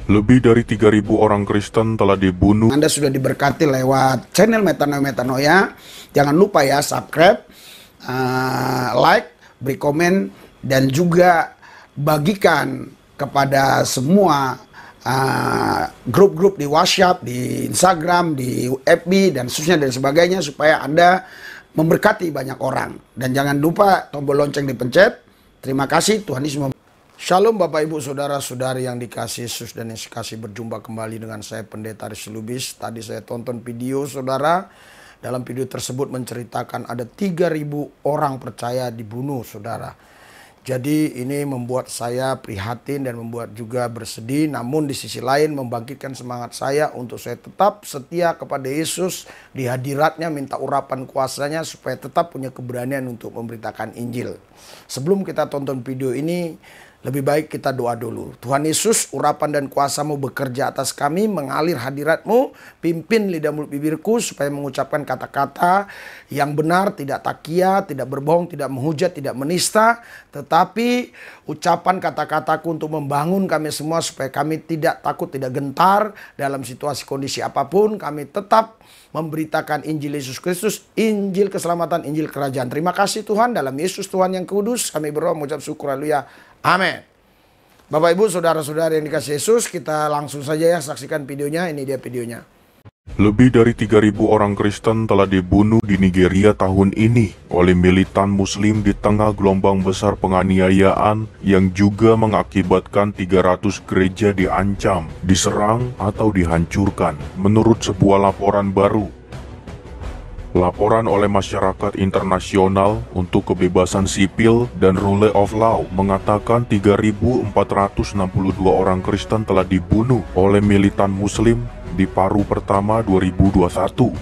Lebih dari 3.000 orang Kristen telah dibunuh. Anda sudah diberkati lewat channel Metanoia. Jangan lupa ya, subscribe, like, beri komen, dan juga bagikan kepada semua grup-grup di WhatsApp, di Instagram, di FB, dan seterusnya dan sebagainya, supaya Anda memberkati banyak orang. Dan jangan lupa tombol lonceng dipencet. Terima kasih, Tuhan Yesus memberkati. Shalom Bapak Ibu Saudara-saudari yang dikasihi Yesus dan yang dikasihi, berjumpa kembali dengan saya Pendeta Aris Lubis. Tadi saya tonton video saudara. Dalam video tersebut menceritakan ada 3.000 orang percaya dibunuh saudara. Jadi ini membuat saya prihatin dan membuat juga bersedih. Namun di sisi lain membangkitkan semangat saya untuk saya tetap setia kepada Yesus. Di hadiratnya minta urapan kuasanya supaya tetap punya keberanian untuk memberitakan Injil. Sebelum kita tonton video ini, lebih baik kita doa dulu. Tuhan Yesus, urapan dan kuasa-Mu bekerja atas kami, mengalir hadirat-Mu, pimpin lidah mulut bibirku supaya mengucapkan kata-kata yang benar, tidak takia, tidak berbohong, tidak menghujat, tidak menista, tetapi ucapan kata-kataku untuk membangun kami semua supaya kami tidak takut, tidak gentar dalam situasi kondisi apapun. Kami tetap memberitakan Injil Yesus Kristus, Injil keselamatan, Injil kerajaan. Terima kasih Tuhan, dalam Yesus Tuhan yang kudus kami berdoa mengucap syukur, haleluya. Amin. Bapak Ibu Saudara-saudari yang dikasihi Yesus, kita langsung saja ya saksikan videonya. Ini dia videonya. Lebih dari 3.000 orang Kristen telah dibunuh di Nigeria tahun ini oleh militan Muslim di tengah gelombang besar penganiayaan yang juga mengakibatkan 300 gereja diancam, diserang, atau dihancurkan. Menurut sebuah laporan baru, laporan oleh masyarakat internasional untuk kebebasan sipil dan rule of law mengatakan 3.462 orang Kristen telah dibunuh oleh militan Muslim di paruh pertama 2021.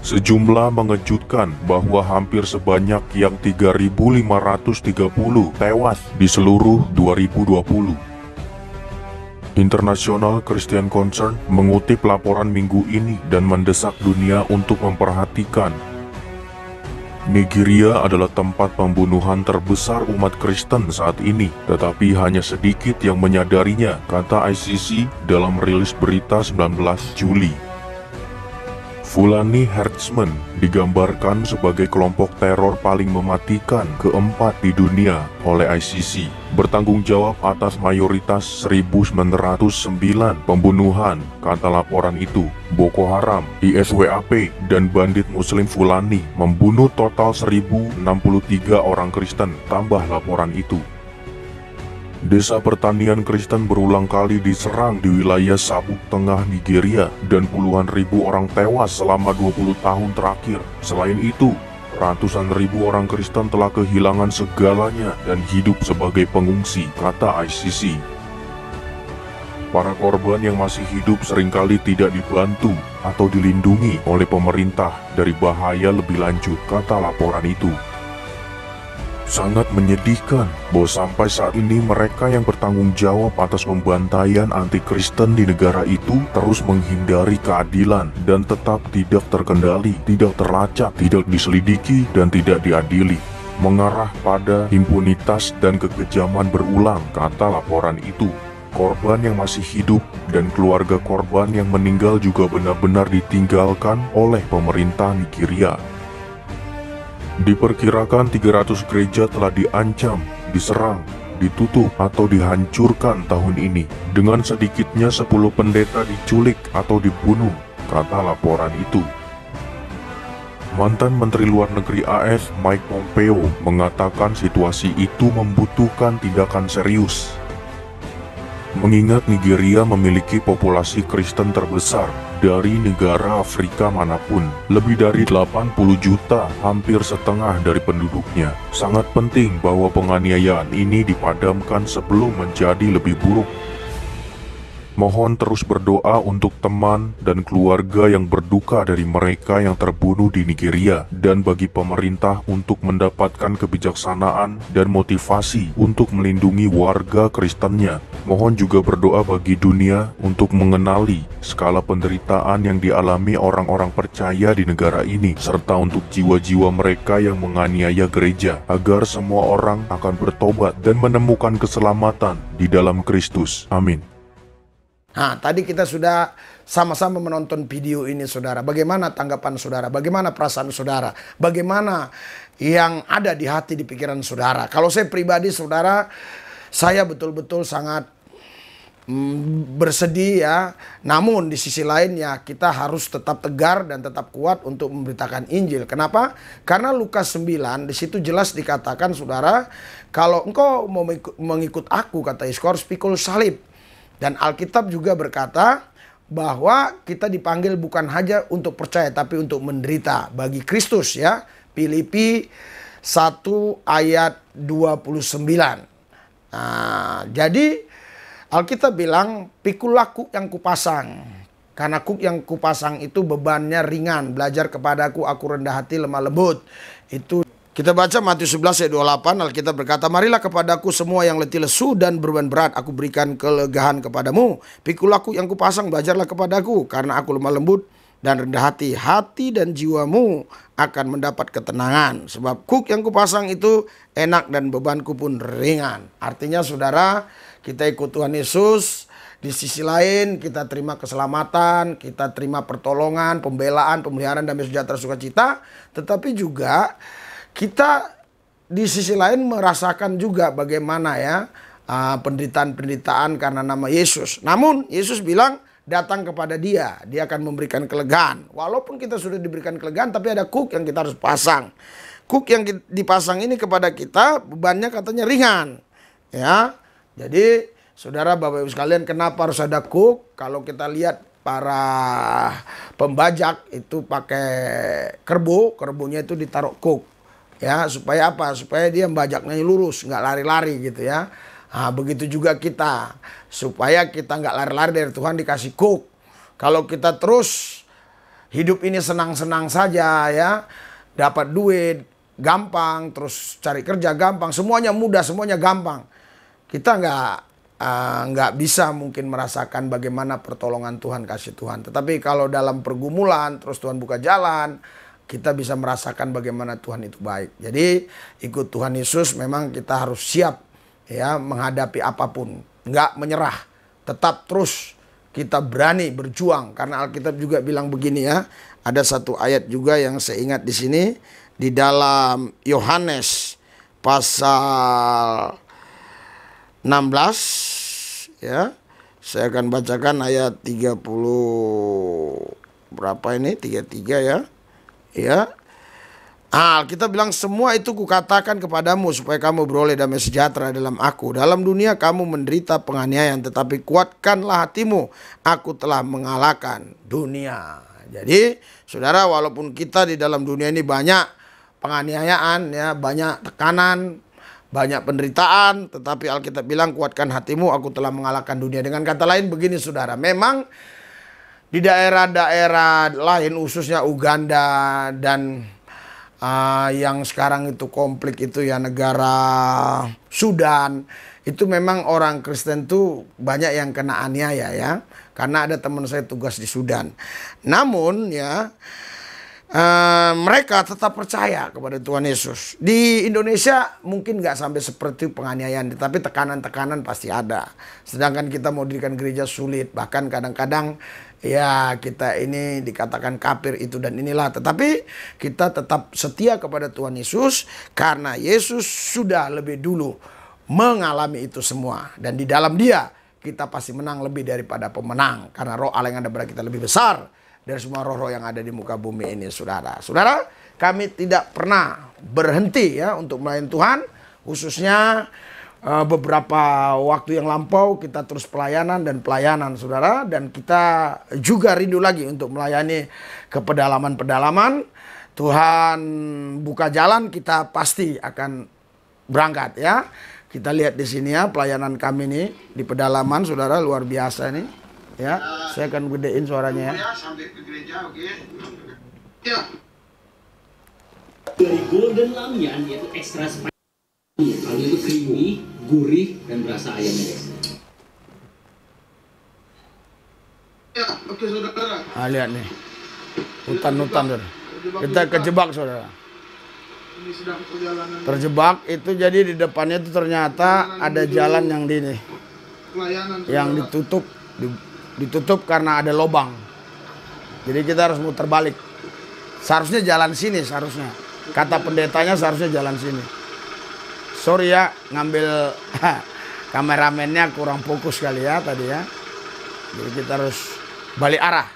Sejumlah mengejutkan bahwa hampir sebanyak yang 3.530 tewas di seluruh 2020. International Christian Concern mengutip laporan minggu ini dan mendesak dunia untuk memperhatikan Nigeria adalah tempat pembunuhan terbesar umat Kristen saat ini, tetapi hanya sedikit yang menyadarinya, kata ICC dalam rilis berita 19 Juli. Fulani Herdsmen digambarkan sebagai kelompok teror paling mematikan keempat di dunia oleh ICC, bertanggung jawab atas mayoritas 1.909 pembunuhan, kata laporan itu. Boko Haram, ISWAP, dan bandit Muslim Fulani membunuh total 1.063 orang Kristen, tambah laporan itu. Desa pertanian Kristen berulang kali diserang di wilayah Sabuk Tengah Nigeria dan puluhan ribu orang tewas selama 20 tahun terakhir. Selain itu, ratusan ribu orang Kristen telah kehilangan segalanya dan hidup sebagai pengungsi, kata ICC. Para korban yang masih hidup seringkali tidak dibantu atau dilindungi oleh pemerintah dari bahaya lebih lanjut, kata laporan itu. Sangat menyedihkan bahwa sampai saat ini mereka yang bertanggung jawab atas pembantaian anti-Kristen di negara itu terus menghindari keadilan dan tetap tidak terkendali, tidak terlacak, tidak diselidiki, dan tidak diadili. Mengarah pada impunitas dan kekejaman berulang, kata laporan itu. Korban yang masih hidup dan keluarga korban yang meninggal juga benar-benar ditinggalkan oleh pemerintah Nigeria. Diperkirakan 300 gereja telah diancam, diserang, ditutup, atau dihancurkan tahun ini. Dengan sedikitnya 10 pendeta diculik atau dibunuh, kata laporan itu. Mantan Menteri Luar Negeri AS Mike Pompeo mengatakan situasi itu membutuhkan tindakan serius. Mengingat Nigeria memiliki populasi Kristen terbesar dari negara Afrika manapun, lebih dari 80 juta, hampir setengah dari penduduknya. Sangat penting bahwa penganiayaan ini dipadamkan sebelum menjadi lebih buruk. Mohon terus berdoa untuk teman dan keluarga yang berduka dari mereka yang terbunuh di Nigeria, dan bagi pemerintah untuk mendapatkan kebijaksanaan dan motivasi untuk melindungi warga Kristennya. Mohon juga berdoa bagi dunia untuk mengenali skala penderitaan yang dialami orang-orang percaya di negara ini, serta untuk jiwa-jiwa mereka yang menganiaya gereja, agar semua orang akan bertobat dan menemukan keselamatan di dalam Kristus. Amin. Nah, tadi kita sudah sama-sama menonton video ini, saudara. Bagaimana tanggapan saudara? Bagaimana perasaan saudara? Bagaimana yang ada di hati, di pikiran saudara? Kalau saya pribadi, saudara, saya betul-betul sangat bersedih ya. Namun di sisi lain ya, kita harus tetap tegar dan tetap kuat untuk memberitakan Injil. Kenapa? Karena Lukas 9 di situ jelas dikatakan, saudara, kalau engkau mau mengikut aku, kata Yesus, harus pikul salib. Dan Alkitab juga berkata bahwa kita dipanggil bukan hanya untuk percaya tapi untuk menderita bagi Kristus ya. Filipi 1 ayat 29. Nah, jadi Alkitab bilang, pikulah kuk yang kupasang. Karena kuk yang kupasang itu bebannya ringan. Belajar kepadaku, aku rendah hati, lemah lembut. Itu kita baca Matius 11 ayat 28, Alkitab berkata, marilah kepadaku semua yang letih lesu dan beban berat, aku berikan kelegaan kepadamu. Pikulah kuk yang kupasang, belajarlah kepadaku, karena aku lemah lembut dan rendah hati. Hati dan jiwamu akan mendapat ketenangan. Sebab kuk yang kupasang itu enak dan bebanku pun ringan. Artinya saudara, kita ikut Tuhan Yesus. Di sisi lain kita terima keselamatan, kita terima pertolongan, pembelaan, pemeliharaan, damai sejahtera, sukacita. Tetapi juga kita di sisi lain merasakan juga bagaimana ya penderitaan-penderitaan karena nama Yesus. Namun Yesus bilang, datang kepada dia, dia akan memberikan kelegaan. Walaupun kita sudah diberikan kelegaan, tapi ada kuk yang kita harus pasang. Kuk yang dipasang ini kepada kita, bebannya katanya ringan. Ya, jadi saudara, Bapak Ibu sekalian, kenapa harus ada kuk? Kalau kita lihat para pembajak itu pakai kerbau, kerbaunya itu ditaruh kuk. Ya, supaya apa? Supaya dia membajaknya lurus, nggak lari-lari gitu ya. Nah, begitu juga kita. Supaya kita nggak lari-lari dari Tuhan, dikasih kuk. Kalau kita terus hidup ini senang-senang saja ya, dapat duit gampang, terus cari kerja gampang, semuanya mudah, semuanya gampang. Kita nggak bisa mungkin merasakan bagaimana pertolongan Tuhan, kasih Tuhan. Tetapi kalau dalam pergumulan, terus Tuhan buka jalan, kita bisa merasakan bagaimana Tuhan itu baik. Jadi ikut Tuhan Yesus memang kita harus siap ya menghadapi apapun, nggak menyerah, tetap terus kita berani berjuang. Karena Alkitab juga bilang begini ya, ada satu ayat juga yang saya ingat di sini di dalam Yohanes pasal 16 ya. Saya akan bacakan ayat 30 berapa ini? 33 ya. Ya, kita bilang, semua itu kukatakan kepadamu supaya kamu beroleh damai sejahtera dalam aku. Dalam dunia kamu menderita penganiayaan, tetapi kuatkanlah hatimu, aku telah mengalahkan dunia. Jadi saudara, walaupun kita di dalam dunia ini banyak penganiayaan ya, banyak tekanan, banyak penderitaan, tetapi Alkitab bilang, kuatkan hatimu, aku telah mengalahkan dunia. Dengan kata lain begini saudara, memang di daerah-daerah lain, khususnya Uganda dan yang sekarang itu konflik itu ya, negara Sudan, itu memang orang Kristen tuh banyak yang kena aniaya ya. Karena ada teman saya tugas di Sudan. Namun ya, mereka tetap percaya kepada Tuhan Yesus. Di Indonesia mungkin nggak sampai seperti penganiayaan, tapi tekanan-tekanan pasti ada. Sedangkan kita mau dirikan gereja sulit, bahkan kadang-kadang ya kita ini dikatakan kafir itu dan inilah. Tetapi kita tetap setia kepada Tuhan Yesus karena Yesus sudah lebih dulu mengalami itu semua. Dan di dalam Dia kita pasti menang lebih daripada pemenang. Karena roh Allah yang ada pada kita lebih besar dari semua roh-roh yang ada di muka bumi ini, saudara. Saudara, kami tidak pernah berhenti ya untuk melayani Tuhan. Khususnya beberapa waktu yang lampau kita terus pelayanan dan pelayanan, saudara. Dan kita juga rindu lagi untuk melayani ke pedalaman-pedalaman. Tuhan buka jalan, kita pasti akan berangkat ya. Kita lihat di sini ya, pelayanan kami nih di pedalaman, saudara, luar biasa nih. Ya, saya akan gedein suaranya ya. Sampai ke gereja, oke. Ya. Dari golden lamnya yaitu ekstra spicy. Kalau itu creamy, gurih dan berasa ayamnya, guys. Ya, oke saudara. Lihat nih, hutan-hutan saudara. Kita kejebak saudara. Ini sedang perjalanan. Terjebak itu, jadi di depannya itu ternyata ada jalan yang di ini, Pelayanan. yang ditutup, ditutup karena ada lubang. Jadi kita harus muter balik. Seharusnya jalan sini seharusnya. Kata pendetanya seharusnya jalan sini. Sorry ya, ngambil kameramennya kurang fokus kali ya tadi ya. Jadi kita harus balik arah.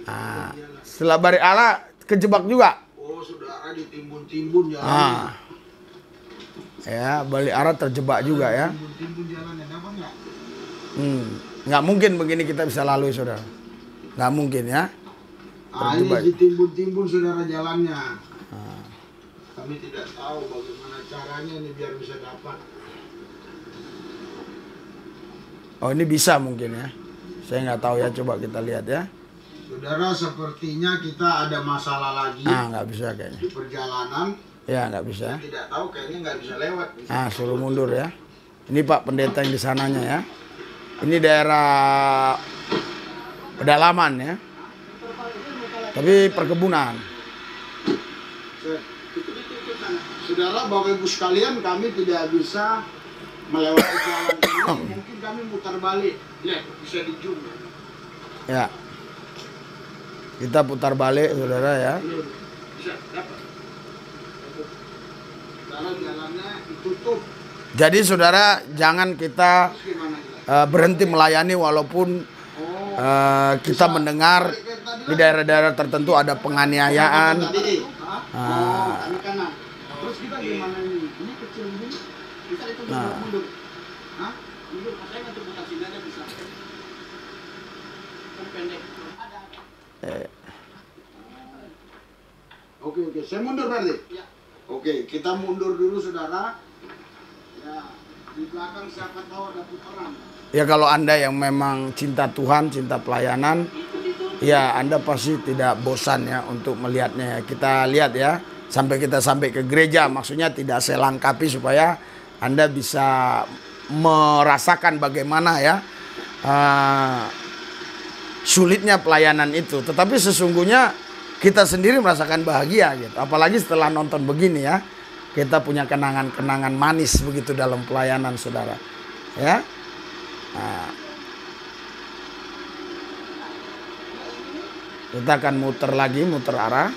Nah, setelah balik arah kejebak juga. Oh, saudara ditimbun-timbun jalan. Ah. Ya, balik arah terjebak juga ya. Timbun-timbun jalannya, apa enggak? Nggak mungkin begini kita bisa lalui saudara. Nggak mungkin ya. Ini Terjebak. ditimbun-timbun saudara jalannya. Kami tidak tahu bagaimana caranya ini biar bisa dapat. Oh ini bisa mungkin ya. Saya nggak tahu ya, coba kita lihat ya. Saudara, sepertinya kita ada masalah lagi Nggak bisa kayaknya. di perjalanan. Ya nggak bisa. Tidak tahu, kayaknya nggak bisa lewat. Suruh mundur ya. Ini Pak pendeta yang di sananya ya. Ini daerah pedalaman ya. Tapi perkebunan. Saudara, Bapak Ibu sekalian, kami tidak bisa melewati jalan ini. Mungkin kami mutar balik. Lihat, bisa di zoom. Ya. Kita putar balik saudara ya. Bisa dapat. Saudara, jalannya ditutup. Jadi saudara jangan kita Terus gimana? berhenti melayani walaupun kita mendengar di daerah-daerah tertentu ada penganiayaan. Tadi. Kami kanan. Terus kita gimana ini? Ini kecil ini. Kita itu mundur. Hah? Mundur. Saya nggak terbuka sini aja bisa. Kan pendek. Oke, saya mundur berarti? Ya. Oke, kita mundur dulu saudara. Ya, di belakang siapa tahu ada putaran. Ya kalau Anda yang memang cinta Tuhan, cinta pelayanan, ya Anda pasti tidak bosan ya untuk melihatnya. Kita lihat ya, sampai kita sampai ke gereja. Maksudnya tidak saya lengkapi supaya Anda bisa merasakan bagaimana ya sulitnya pelayanan itu. Tetapi sesungguhnya kita sendiri merasakan bahagia gitu. Apalagi setelah nonton begini ya. Kita punya kenangan-kenangan manis begitu dalam pelayanan saudara. Ya. Nah. Kita akan muter lagi, muter arah.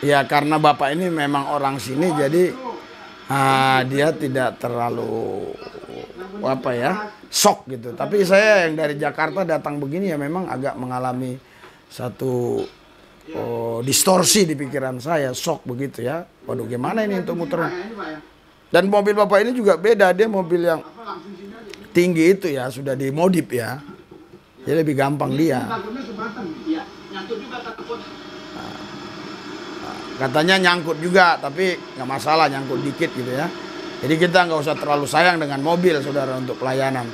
Ya karena Bapak ini memang orang sini jadi dia tidak terlalu shock gitu. Tapi saya yang dari Jakarta datang begini ya memang agak mengalami satu distorsi di pikiran saya, shock begitu ya. Waduh gimana ini untuk muter. Dan mobil Bapak ini juga beda, dia mobil yang tinggi itu ya, sudah dimodif ya. Jadi lebih gampang dia. Katanya nyangkut juga, tapi nggak masalah nyangkut dikit gitu ya. Jadi kita nggak usah terlalu sayang dengan mobil saudara untuk pelayanan.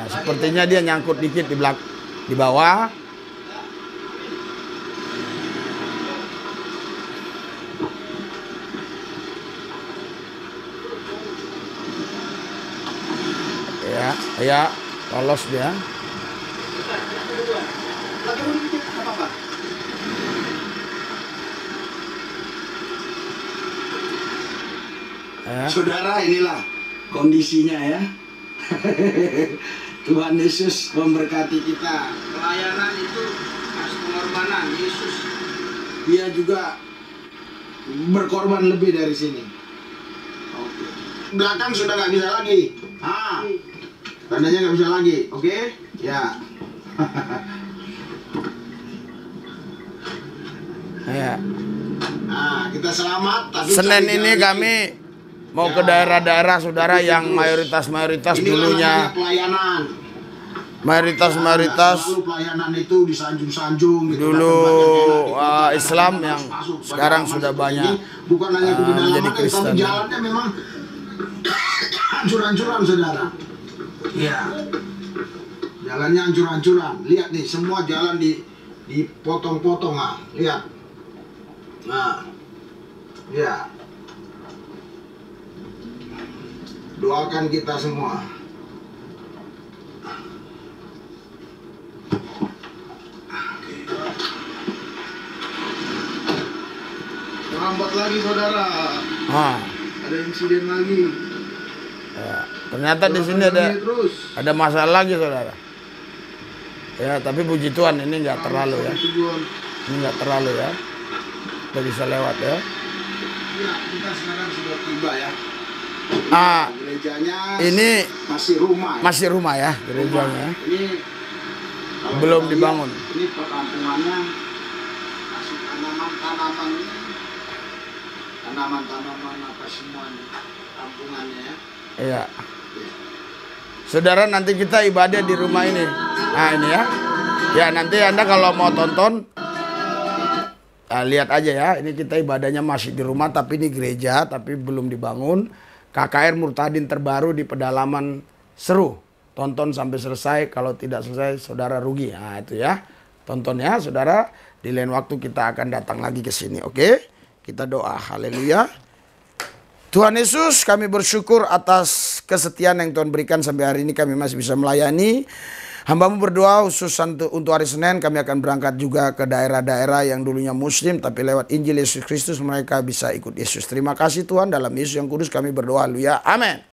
Sepertinya dia nyangkut dikit di bawah. Ya, lolos dia. Saudara, inilah kondisinya ya. Tuhan Yesus memberkati kita. Pelayanan itu harus pengorbanan. Yesus dia juga berkorban lebih dari sini. Oke. Belakang sudah nggak bisa lagi. Tandanya nggak bisa lagi. Oke? Ya. Ya. Nah, kita selamat. Tapi Senin ini kami mau ke daerah-daerah saudara yang mayoritas dulunya pelayanan. Mayoritas Pelayanan itu disanjung-sanjung gitu. dulu Islam yang sekarang sudah banyak bukan hanya menjadi Kristen. tapi jalannya memang hancur-hancuran saudara. Iya. Jalannya hancur-hancuran. Lihat nih, semua jalan dipotong-potong lihat. Nah. Ya. Doakan kita semua. Terlambat lagi saudara. Ah, Ada insiden lagi. ya. Ternyata di sini ada masalah lagi saudara. Ya, tapi puji Tuhan ini nggak terlalu ya. Ini nggak terlalu ya. Kita bisa lewat ya. Ya, kita sekarang sudah tiba ya. Ah, Gerejanya ini masih rumah. Ya? masih rumah ya gerejanya. Ini kalau Belum kita dibangun. lihat, ini perkampungannya masih tanaman-tanaman, tanaman-tanaman apa semua nih, kampungannya ya. Iya. Saudara, nanti kita ibadah di rumah ini. Nah ini ya. Ya nanti Anda kalau mau tonton, lihat aja ya. Ini kita ibadahnya masih di rumah, tapi ini gereja, tapi belum dibangun. KKR Murtadin terbaru di pedalaman seru. Tonton sampai selesai. Kalau tidak selesai, saudara rugi. Nah itu ya. Tonton ya, saudara. Di lain waktu kita akan datang lagi ke sini. Oke? Kita doa. Haleluya. Tuhan Yesus, kami bersyukur atas kesetiaan yang Tuhan berikan sampai hari ini kami masih bisa melayani. Hamba-Mu berdoa khusus untuk hari Senin kami akan berangkat juga ke daerah-daerah yang dulunya Muslim tapi lewat Injil Yesus Kristus mereka bisa ikut Yesus. Terima kasih Tuhan, dalam Yesus yang kudus kami berdoa. Haleluya. Amin.